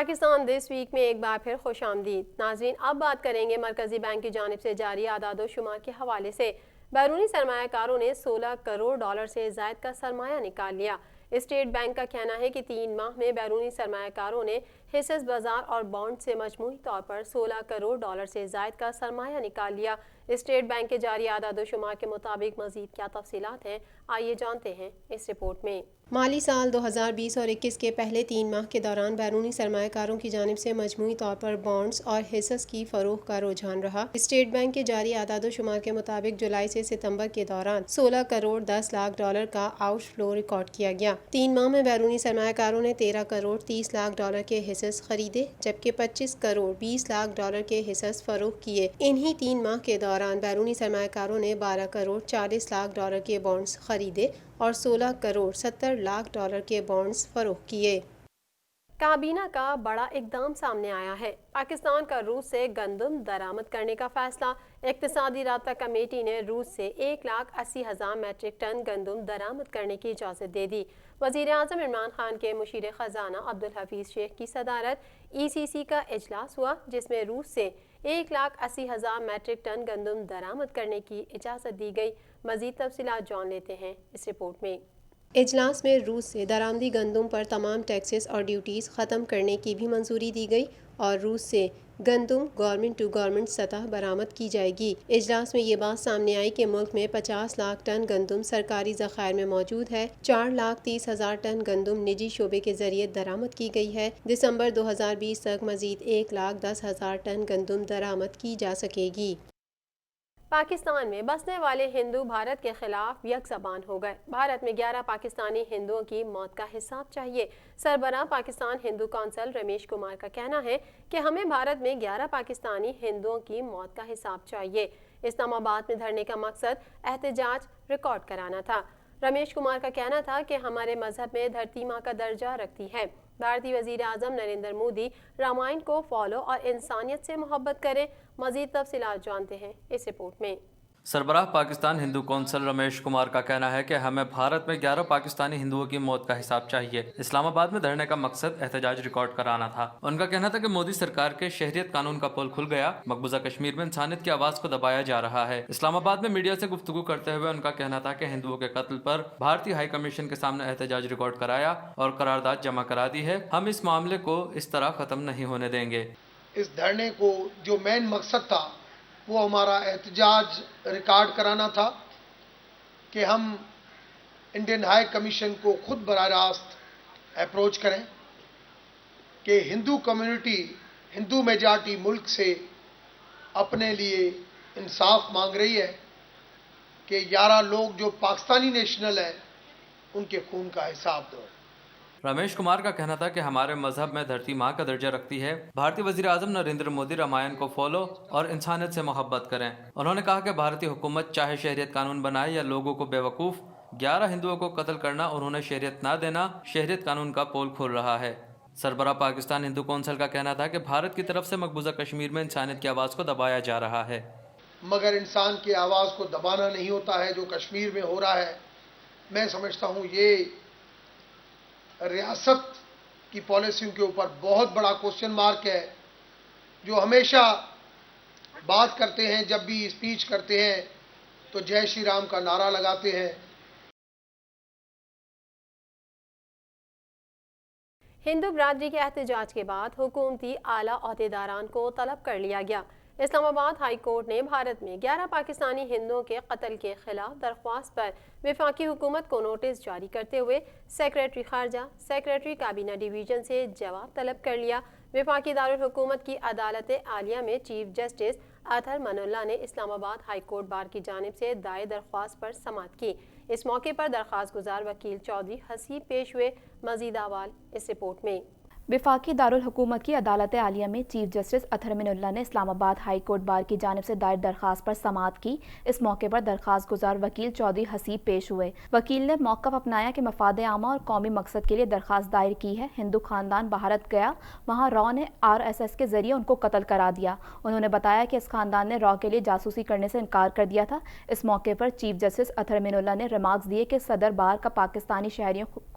Pakistan this week میں ایک بار پھر خوش آمدید ناظرین، اب بات کریں گے مرکزی بینک کی جانب سے جاری اعداد و شمار کے حوالے سے۔ بیرونی سرمایہ کاروں نے 16 کروڑ ڈالر سے زائد کا سرمایہ نکال لیا۔ اسٹیٹ بینک کا کہنا ہے کہ 3 ماہ میں بیرونی سرمایہ کاروں نے حصص بازار اور بانڈ سے مجموعی طور پر 16 کروڑ ڈالر سے زائد کا سرمایہ نکال لیا۔ اسٹیٹ بینک کے جاری اعداد و شمار کے مطابق مزید کیا تفصیلات ہیں، آئیے جانتے ہیں اس رپورٹ میں۔ مالی سال 2020 اور 21 کے پہلے 3 ماہ کے دوران بیرونی سرمایہ کاروں کی جانب سے مجموعی طور پر بانڈز اور حصص کی فروخت کا رجحان رہا۔ اسٹیٹ بینک کے جاری اعداد و شمار کے مطابق جولائی سے ستمبر کے دوران 16 کروڑ 10 لاکھ ڈالر کا آؤٹ فلو ریکارڈ کیا گیا۔ 3 ماہ میں بیرونی سرمایہ کاروں نے 13 کروڑ 30 لاکھ ڈالر کے حصص خریدے، جبکہ 25 کروڑ 20 لاکھ ڈالر کے حصص فروخت کیے۔ انہی 3 ماہ کے دوران بیرونی سرمایہ کاروں نے 12 کروڑ 40 لاکھ ڈالر کے بانڈز خریدے اور 16 کروڑ 70 لاکھ ڈالر کے بانڈز فروخت کیے۔ کابینہ کا بڑا اقدام سامنے آیا ہے۔ پاکستان کا روس سے گندم درآمد کرنے کا فیصلہ۔ اقتصادی رابطہ کمیٹی نے روس سے 1,80,000 میٹرک ٹن گندم درآمد کرنے کی اجازت دے دی۔ وزیر اعظم عمران خان کے مشیر خزانہ عبدالحفیظ شیخ کی صدارت ECC کا اجلاس ہوا، جس میں روس سے 1,80,000 میٹرک ٹن گندم درآمد کرنے کی اجازت دی گئی۔ مزید تفصیلات جان لیتے ہیں اس رپورٹ میں۔ اجلاس میں روس سے درآمدی گندم پر تمام ٹیکسز اور ڈیوٹیز ختم کرنے کی بھی منظوری دی گئی اور روس سے گندم گورنمنٹ ٹو گورنمنٹ سطح برآمد کی جائے گی۔ اجلاس میں یہ بات سامنے آئی کہ ملک میں 50 لاکھ ٹن گندم سرکاری ذخائر میں موجود ہے، 4,30,000 ٹن گندم نجی شعبے کے ذریعے درآمد کی گئی ہے۔ دسمبر 2020 تک مزید 1,10,000 ٹن گندم درآمد کی جا سکے گی۔ پاکستان میں بسنے والے ہندو بھارت کے خلاف یک زبان ہو گئے۔ بھارت میں 11 پاکستانی ہندوؤں کی موت کا حساب چاہیے۔ سربراہ پاکستان ہندو کونسل رمیش کمار کا کہنا ہے کہ ہمیں بھارت میں 11 پاکستانی ہندوؤں کی موت کا حساب چاہیے۔ اسلام آباد میں دھرنے کا مقصد احتجاج ریکارڈ کرانا تھا۔ رمیش کمار کا کہنا تھا کہ ہمارے مذہب میں دھرتی ماں کا درجہ رکھتی ہے۔ بھارتی وزیر اعظم نریندر مودی رامائن کو فالو اور انسانیت سے محبت کریں۔ مزید تفصیلات جانتے ہیں اس رپورٹ میں۔ سربراہ پاکستان ہندو کونسل رمیش کمار کا کہنا ہے کہ ہمیں بھارت میں 11 پاکستانی ہندوؤں کی موت کا حساب چاہیے۔ اسلام آباد میں دھرنے کا مقصد احتجاج ریکارڈ کرانا تھا۔ ان کا کہنا تھا کہ مودی سرکار کے شہریت قانون کا پول کھل گیا، مقبوضہ کشمیر میں انسانیت کی آواز کو دبایا جا رہا ہے۔ اسلام آباد میں میڈیا سے گفتگو کرتے ہوئے ان کا کہنا تھا کہ ہندوؤں کے قتل پر بھارتی ہائی کمیشن کے سامنے احتجاج ریکارڈ کرایا اور قرارداد جمع کرا دی ہے۔ ہم اس معاملے کو اس طرح ختم نہیں ہونے دیں گے۔ اس دھرنے کو جو مین مقصد تھا وہ ہمارا احتجاج ریکارڈ کرانا تھا کہ ہم انڈین ہائی کمیشن کو خود براہ راست اپروچ کریں کہ ہندو کمیونٹی، ہندو میجارٹی ملک سے اپنے لیے انصاف مانگ رہی ہے کہ 11 لوگ جو پاکستانی نیشنل ہیں ان کے خون کا حساب دو۔ رمیش کمار کا کہنا تھا کہ ہمارے مذہب میں دھرتی ماں کا درجہ رکھتی ہے۔ بھارتی وزیر اعظم نریندر مودی رامائن کو فالو اور انسانیت سے محبت کریں۔ انہوں نے کہا کہ بھارتی حکومت چاہے شہریت قانون بنائے یا لوگوں کو بیوقوف 11 ہندوؤں کو قتل کرنا اور انہیں شہریت نہ دینا شہریت قانون کا پول کھول رہا ہے۔ سربراہ پاکستان ہندو کونسل کا کہنا تھا کہ بھارت کی طرف سے مقبوضہ کشمیر میں انسانیت کی آواز کو دبایا جا رہا ہے، مگر انسان کی آواز کو دبانا نہیں ہوتا ہے۔ جو کشمیر میں ہو رہا ہے، میں سمجھتا ہوں یہ ریاست کی پالیسیوں کے اوپر بہت بڑا کوسچن مارک ہے۔ جو ہمیشہ بات کرتے ہیں، جب بھی اسپیچ کرتے ہیں تو جے شری رام کا نعرہ لگاتے ہیں۔ ہندو برادری کے احتجاج کے بعد حکومتی اعلیٰ عہدیداران کو طلب کر لیا گیا۔ اسلام آباد ہائی کورٹ نے بھارت میں 11 پاکستانی ہندوؤں کے قتل کے خلاف درخواست پر وفاقی حکومت کو نوٹس جاری کرتے ہوئے سیکریٹری خارجہ، سیکریٹری کابینہ ڈویژن سے جواب طلب کر لیا۔ وفاقی دارالحکومت کی عدالت عالیہ میں چیف جسٹس اطہر من اللہ نے اسلام آباد ہائی کورٹ بار کی جانب سے دائر درخواست پر سماعت کی۔ اس موقع پر درخواست گزار وکیل چودھری حسیب پیش ہوئے۔ مزید احوال اس رپورٹ میں۔ وفاقی دارالحکومت کی عدالت عالیہ میں چیف جسٹس اطہر من اللہ نے اسلام آباد ہائی کورٹ بار کی جانب سے دائر درخواست پر سماعت کی۔ اس موقع پر درخواست گزار وکیل چودھری حسیب پیش ہوئے۔ وکیل نے موقف اپنایا کہ مفاد عامہ اور قومی مقصد کے لیے درخواست دائر کی ہے۔ ہندو خاندان بھارت گیا، وہاں را نے RSS کے ذریعے ان کو قتل کرا دیا۔ انہوں نے بتایا کہ اس خاندان نے را کے لیے جاسوسی کرنے سے انکار کر دیا تھا۔ اس موقع پر چیف جسٹس اطہر من اللہ نے ریمارکس دیے کہ صدر بار کا پاکستانی شہریوں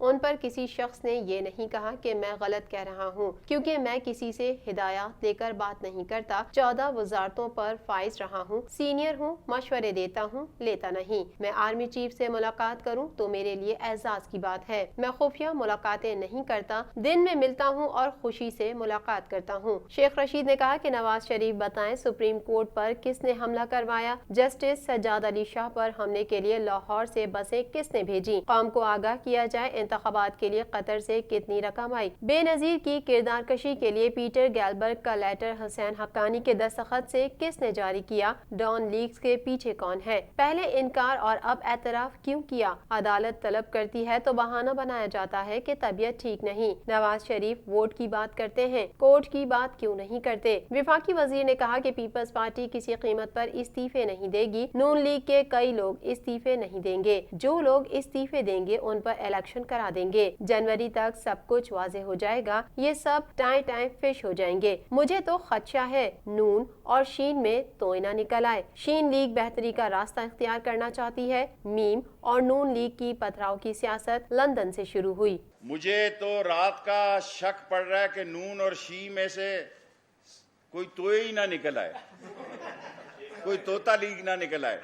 ان پر کسی شخص نے یہ نہیں کہا کہ میں غلط کہہ رہا ہوں، کیونکہ میں کسی سے ہدایات لے کر بات نہیں کرتا۔ 14 وزارتوں پر فائز رہا ہوں، سینئر ہوں، مشورے دیتا ہوں، لیتا نہیں۔ میں آرمی چیف سے ملاقات کروں تو میرے لیے اعزاز کی بات ہے۔ میں خفیہ ملاقاتیں نہیں کرتا، دن میں ملتا ہوں اور خوشی سے ملاقات کرتا ہوں۔ شیخ رشید نے کہا کہ نواز شریف بتائیں سپریم کورٹ پر کس نے حملہ کروایا؟ جسٹس سجاد علی شاہ پر حملے کے لیے لاہور سے بسیں کس نے بھیجی؟ قوم کو آگاہ کیا جائے انتخابات کے لیے قطر سے کتنی رقم آئی؟ بے نظیر کی کردار کشی کے لیے پیٹر گیلبرگ کا لیٹر حسین حقانی کے دستخط سے کس نے جاری کیا؟ ڈان لیکس کے پیچھے کون ہے؟ پہلے انکار اور اب اعتراف کیوں کیا؟ عدالت طلب کرتی ہے تو بہانہ بنایا جاتا ہے کہ طبیعت ٹھیک نہیں۔ نواز شریف ووٹ کی بات کرتے ہیں، کورٹ کی بات کیوں نہیں کرتے؟ وفاقی وزیر نے کہا کہ پیپلز پارٹی کسی قیمت پر استعفے نہیں دے گی۔ نون لیگ کے کئی لوگ استعفے نہیں دیں گے، جو لوگ استعفے دیں گے ان پر الیکشن کرا دیں گے۔ جنوری تک سب کچھ واضح ہو جائے گا، یہ سب ٹائم فش ہو جائیں گے۔ مجھے تو خدشہ ہے نون اور شین میں توئے نہ نکل آئے۔ شین لیگ بہتری کا راستہ اختیار کرنا چاہتی ہے۔ میم اور نون لیگ کی پتھراؤ کی سیاست لندن سے شروع ہوئی۔ مجھے تو رات کا شک پڑ رہا ہے کہ نون اور شی میں سے کوئی توئے ہی نہ نکل آئے، کوئی طوطا لیگ نہ نکل آئے۔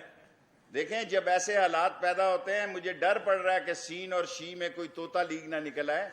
دیکھیں جب ایسے حالات پیدا ہوتے ہیں مجھے ڈر پڑ رہا ہے کہ سین اور شی میں کوئی طوطا لیگ نہ نکل آئے۔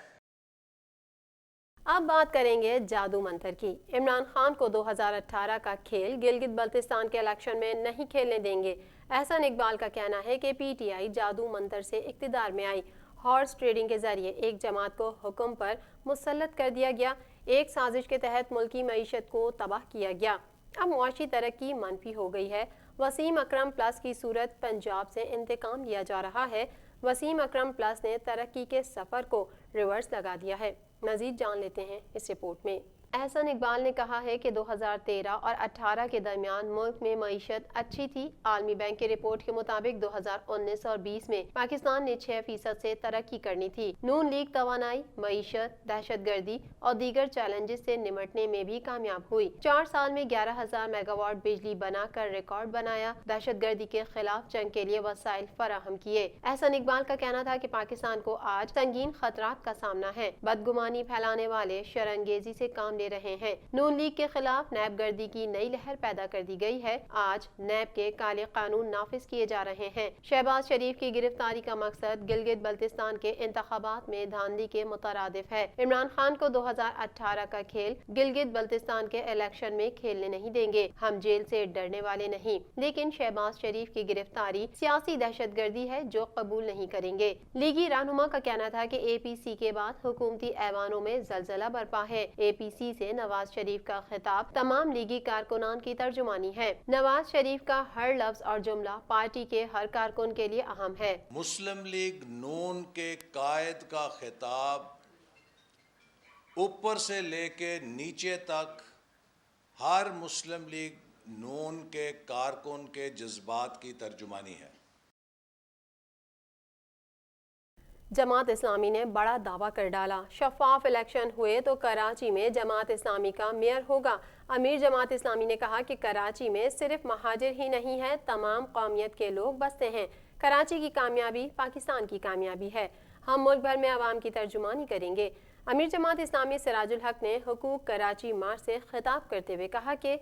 اب بات کریں گے جادو منتر کی۔ عمران خان کو 2018 کا کھیل گلگت بلتستان کے الیکشن میں نہیں کھیلنے دیں گے۔ احسن اقبال کا کہنا ہے کہ پی ٹی آئی جادو منتر سے اقتدار میں آئی۔ ہارس ٹریڈنگ کے ذریعے ایک جماعت کو حکم پر مسلط کر دیا گیا، ایک سازش کے تحت ملکی معیشت کو تباہ کیا گیا۔ اب معاشی ترقی منفی ہو گئی ہے۔ وسیم اکرم پلس کی صورت پنجاب سے انتقام لیا جا رہا ہے۔ وسیم اکرم پلس نے ترقی کے سفر کو ریورس لگا دیا ہے۔ مزید جان لیتے ہیں اس رپورٹ میں۔ احسن اقبال نے کہا ہے کہ 2013 اور 18 کے درمیان ملک میں معیشت اچھی تھی۔ عالمی بینک کی رپورٹ کے مطابق 2019 اور 20 میں پاکستان نے 6% سے ترقی کرنی تھی۔ نون لیگ توانائی، معیشت، دہشت گردی اور دیگر چیلنجز سے نمٹنے میں بھی کامیاب ہوئی۔ 4 سال میں 11,000 میگا واٹ بجلی بنا کر ریکارڈ بنایا۔ دہشت گردی کے خلاف جنگ کے لیے وسائل فراہم کیے۔ احسن اقبال کا کہنا تھا کہ پاکستان کو آج سنگین خطرات کا سامنا ہے۔ بدگمانی پھیلانے والے شرانگیزی سے کام لے رہے ہیں۔ نون لیگ کے خلاف نیب گردی کی نئی لہر پیدا کر دی گئی ہے۔ آج نیب کے کالے قانون نافذ کیے جا رہے ہیں۔ شہباز شریف کی گرفتاری کا مقصد گلگت بلتستان کے انتخابات میں دھاندلی کے مترادف ہے۔ عمران خان کو 2018 کا کھیل گلگت بلتستان کے الیکشن میں کھیلنے نہیں دیں گے۔ ہم جیل سے ڈرنے والے نہیں، لیکن شہباز شریف کی گرفتاری سیاسی دہشت گردی ہے جو قبول نہیں کریں گے۔ لیگی رہنما کا کہنا تھا کہ اے پی سی کے بعد حکومتی ایوانوں میں زلزلہ برپا ہے۔ اے پی سی سے نواز شریف کا خطاب تمام لیگی کارکنان کی ترجمانی ہے۔ نواز شریف کا ہر لفظ اور جملہ پارٹی کے ہر کارکن کے لیے اہم ہے۔ مسلم لیگ نون کے قائد کا خطاب اوپر سے لے کے نیچے تک ہر مسلم لیگ نون کے کارکن کے جذبات کی ترجمانی ہے۔ جماعت اسلامی نے بڑا دعویٰ کر ڈالا، شفاف الیکشن ہوئے تو کراچی میں جماعت اسلامی کا میئر ہوگا۔ امیر جماعت اسلامی نے کہا کہ کراچی میں صرف مہاجر ہی نہیں ہے، تمام قومیت کے لوگ بستے ہیں۔ کراچی کی کامیابی پاکستان کی کامیابی ہے۔ ہم ملک بھر میں عوام کی ترجمانی کریں گے۔ امیر جماعت اسلامی سراج الحق نے حقوق کراچی مارچ سے خطاب کرتے ہوئے کہا کہ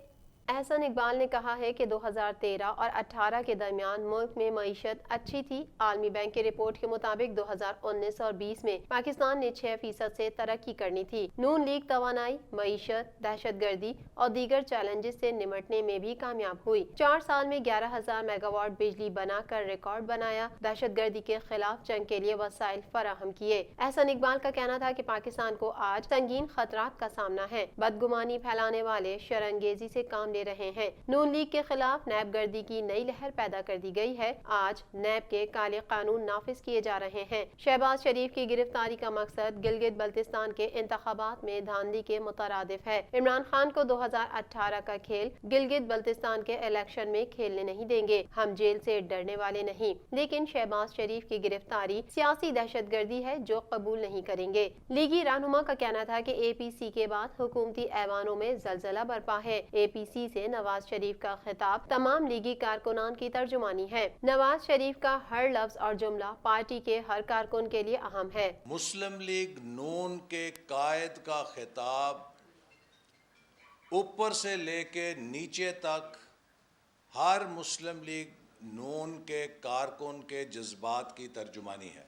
احسن اقبال نے کہا ہے کہ 2013 اور 18 کے درمیان ملک میں معیشت اچھی تھی۔ عالمی بینک کی رپورٹ کے مطابق 2019 اور 20 میں پاکستان نے 6% سے ترقی کرنی تھی۔ نون لیگ توانائی، معیشت، دہشت گردی اور دیگر چیلنجز سے نمٹنے میں بھی کامیاب ہوئی۔ 4 سال میں 11,000 میگا واٹ بجلی بنا کر ریکارڈ بنایا۔ دہشت گردی کے خلاف جنگ کے لیے وسائل فراہم کیے۔ احسن اقبال کا کہنا تھا کہ پاکستان کو آج سنگین خطرات کا سامنا ہے۔ بدگمانی پھیلانے والے شرانگیزی سے کام لے رہے ہیں۔ نون لیگ کے خلاف نیب گردی کی نئی لہر پیدا کر دی گئی ہے۔ آج نیب کے کالے قانون نافذ کیے جا رہے ہیں۔ شہباز شریف کی گرفتاری کا مقصد گلگت بلتستان کے انتخابات میں دھاندلی کے مترادف ہے۔ عمران خان کو 2018 کا کھیل گلگت بلتستان کے الیکشن میں کھیلنے نہیں دیں گے۔ ہم جیل سے ڈرنے والے نہیں، لیکن شہباز شریف کی گرفتاری سیاسی دہشت گردی ہے جو قبول نہیں کریں گے۔ لیگی رہنما کا کہنا تھا کہ اے پی سی کے بعد حکومتی ایوانوں میں زلزلہ برپا ہے۔ اے پی سی BBC سے نواز شریف کا خطاب تمام لیگی کارکنان کی ترجمانی ہے۔ نواز شریف کا ہر لفظ اور جملہ پارٹی کے ہر کارکن کے لیے اہم ہے۔ مسلم لیگ نون کے قائد کا خطاب اوپر سے لے کے نیچے تک ہر مسلم لیگ نون کے کارکن کے جذبات کی ترجمانی ہے۔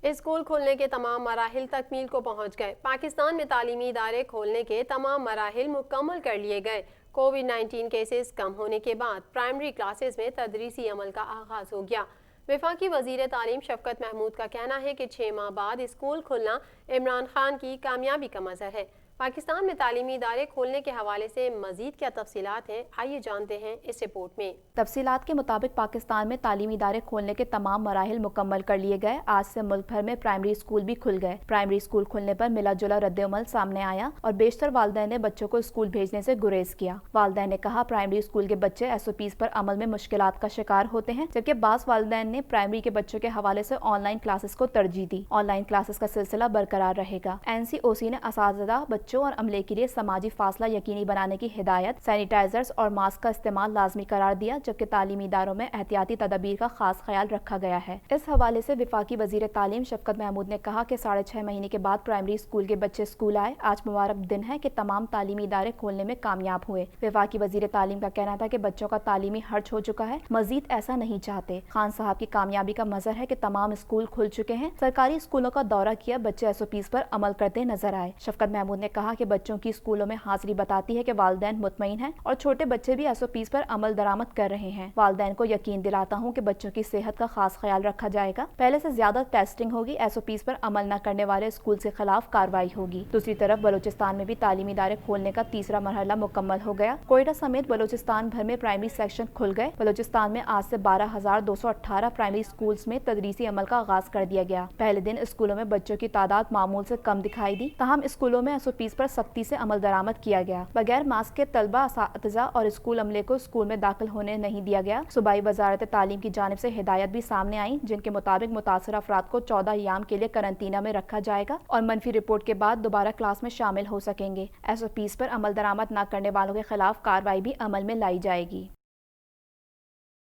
اسکول کھولنے کے تمام مراحل تکمیل کو پہنچ گئے۔ پاکستان میں تعلیمی ادارے کھولنے کے تمام مراحل مکمل کر لیے گئے۔ کووڈ-19 کیسز کم ہونے کے بعد پرائمری کلاسز میں تدریسی عمل کا آغاز ہو گیا۔ وفاقی وزیر تعلیم شفقت محمود کا کہنا ہے کہ 6 ماہ بعد اسکول کھلنا عمران خان کی کامیابی کا مظہر ہے۔ پاکستان میں تعلیمی ادارے کھولنے کے حوالے سے مزید کیا تفصیلات ہیں، آئیے جانتے ہیں اس رپورٹ میں۔ تفصیلات کے مطابق پاکستان میں تعلیمی ادارے کھولنے کے تمام مراحل مکمل کر لیے گئے۔ آج سے ملک بھر میں پرائمری اسکول بھی کھل گئے۔ پرائمری اسکول کھلنے پر ملا جلا رد عمل سامنے آیا اور بیشتر والدین نے بچوں کو اسکول بھیجنے سے گریز کیا۔ والدین نے کہا پرائمری اسکول کے بچے SOPs پر عمل میں مشکلات کا شکار ہوتے ہیں، جبکہ بعض والدین نے پرائمری کے بچوں کے حوالے سے آن لائن کلاسز کو ترجیح دی۔ آن لائن کلاسز کا سلسلہ برقرار رہے گا۔ NCOC نے اساتذہ، بچوں اور عملے کے لیے سماجی فاصلہ یقینی بنانے کی ہدایت، سینیٹائزرز اور ماسک کا استعمال لازمی قرار دیا، جبکہ تعلیمی اداروں میں احتیاطی تدابیر کا خاص خیال رکھا گیا ہے۔ اس حوالے سے وفاقی وزیر تعلیم شفقت محمود نے کہا کہ 6.5 مہینے کے بعد پرائمری اسکول کے بچے اسکول آئے۔ آج مبارک دن ہے کہ تمام تعلیمی ادارے کھولنے میں کامیاب ہوئے۔ وفاقی وزیر تعلیم کا کہنا تھا کہ بچوں کا تعلیمی خرچ ہو چکا ہے، مزید ایسا نہیں چاہتے۔ خان صاحب کی کامیابی کا مظہر ہے کہ تمام اسکول کھل چکے ہیں۔ سرکاری اسکولوں کا دورہ کیا، بچے SOPs پر عمل کرتے نظر آئے۔ شفقت محمود نے کہا کہ بچوں کی اسکولوں میں حاضری بتاتی ہے کہ والدین مطمئن ہیں اور چھوٹے بچے بھی SOPs پر عمل درآمد کر رہے ہیں۔ والدین کو یقین دلاتا ہوں کہ بچوں کی صحت کا خاص خیال رکھا جائے گا۔ پہلے سے زیادہ ٹیسٹنگ ہوگی، SOPs پر عمل نہ کرنے والے اسکول کے خلاف کارروائی ہوگی۔ دوسری طرف بلوچستان میں بھی تعلیمی ادارے کھولنے کا تیسرا مرحلہ مکمل ہو گیا۔ کوئٹہ سمیت بلوچستان بھر میں پرائمری سیکشن کھل گئے۔ بلوچستان میں آج سے 12,218 پرائمری اسکولز میں تدریسی عمل کا آغاز کر دیا گیا۔ پہلے دن اسکولوں میں بچوں کی تعداد معمول سے کم دکھائی دی، تاہم اسکولوں میں SOPs پر سختی سے عمل درآمد کیا گیا۔ بغیر ماسک کے طلبہ، اساتذہ اور اسکول عملے کو اسکول میں داخل ہونے نہیں دیا گیا۔ صوبائی وزارت تعلیم کی جانب سے ہدایت بھی سامنے آئیں، جن کے مطابق متاثرہ افراد کو 14 ایام کے لیے قرنطینہ میں رکھا جائے گا اور منفی رپورٹ کے بعد دوبارہ کلاس میں شامل ہو سکیں گے۔ SOPs پر عمل درآمد نہ کرنے والوں کے خلاف کارروائی بھی عمل میں لائی جائے گی۔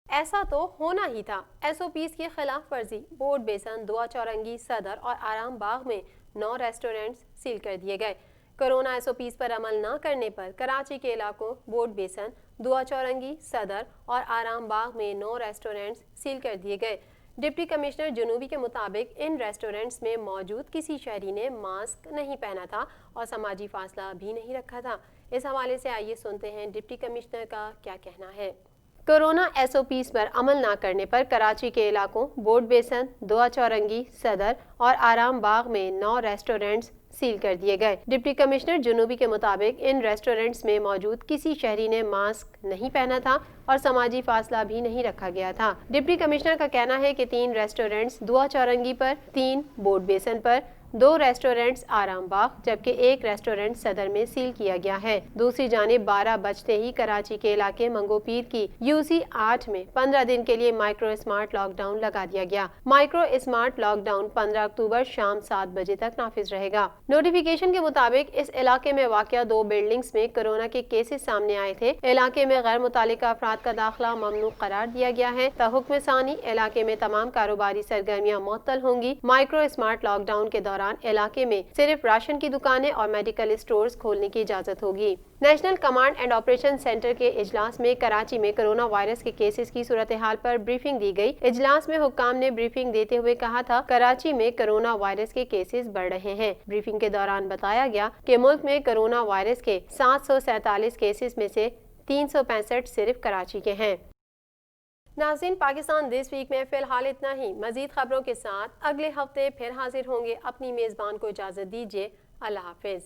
ایسا تو ہونا ہی تھا۔ SOPs کی خلاف ورزی، بورڈ بیسن، دعا چورنگی، صدر اور آرام باغ میں 9 ریسٹورنٹس سیل کر دیے گئے۔ کورونا SOPs پر عمل نہ کرنے پر کراچی کے علاقوں بورڈ بیسن، دعا چورنگی، صدر اور آرام باغ میں 9 ریسٹورنٹس سیل کر دیے گئے۔ ڈپٹی کمشنر جنوبی کے مطابق ان ریسٹورنٹس میں موجود کسی شہری نے ماسک نہیں پہنا تھا اور سماجی فاصلہ بھی نہیں رکھا تھا۔ اس حوالے سے آئیے سنتے ہیں ڈپٹی کمشنر کا کیا کہنا ہے۔ کورونا SOPs پر عمل نہ کرنے پر کراچی کے علاقوں بورڈ بیسن، دعا چورنگی، صدر اور آرام باغ میں 9 ریسٹورنٹس سیل کر دیے گئے۔ ڈپٹی کمشنر جنوبی کے مطابق ان ریسٹورنٹس میں موجود کسی شہری نے ماسک نہیں پہنا تھا اور سماجی فاصلہ بھی نہیں رکھا گیا تھا۔ ڈپٹی کمشنر کا کہنا ہے کہ 3 ریسٹورنٹس دعا چورنگی پر، 3 بورڈ بیسن پر، 2 ریسٹورنٹس آرام باغ جبکہ 1 ریسٹورنٹ صدر میں سیل کیا گیا ہے۔ دوسری جانب 12 بجتے ہی کراچی کے علاقے منگو پیر کی UC 8 میں 15 دن کے لیے مائکرو اسمارٹ لاک ڈاؤن لگا دیا گیا۔ مائکرو اسمارٹ لاک ڈاؤن 15 اکتوبر شام 7 بجے تک نافذ رہے گا۔ نوٹیفیکیشن کے مطابق اس علاقے میں واقع 2 بلڈنگز میں کورونا کے کیسز سامنے آئے تھے۔ علاقے میں غیر متعلقہ افراد کا داخلہ ممنوع قرار دیا گیا ہے۔ حکم ثانی علاقے میں تمام کاروباری سرگرمیاں معطل ہوں گی۔ مائکرو اسمارٹ لاک ڈاؤن کے دوران علاقے میں صرف راشن کی دکانیں اور میڈیکل اسٹورز کھولنے کی اجازت ہوگی۔ National command and operation centre کے اجلاس میں کراچی میں کورونا وائرس کے کیسز کی صورتحال پر بریفنگ دی گئی۔ اجلاس میں حکام نے بریفنگ دیتے ہوئے کہا تھا کراچی میں کورونا وائرس کے کیسز بڑھ رہے ہیں۔ بریفنگ کے دوران بتایا گیا کہ ملک میں کورونا وائرس کے 747 کیسز میں سے 365 صرف کراچی کے ہیں۔ ناظرین، پاکستان دس ویک میں فی الحال اتنا ہی۔ مزید خبروں کے ساتھ اگلے ہفتے پھر حاضر ہوں گے۔ اپنی میزبان کو اجازت دیجیے۔ اللہ حافظ۔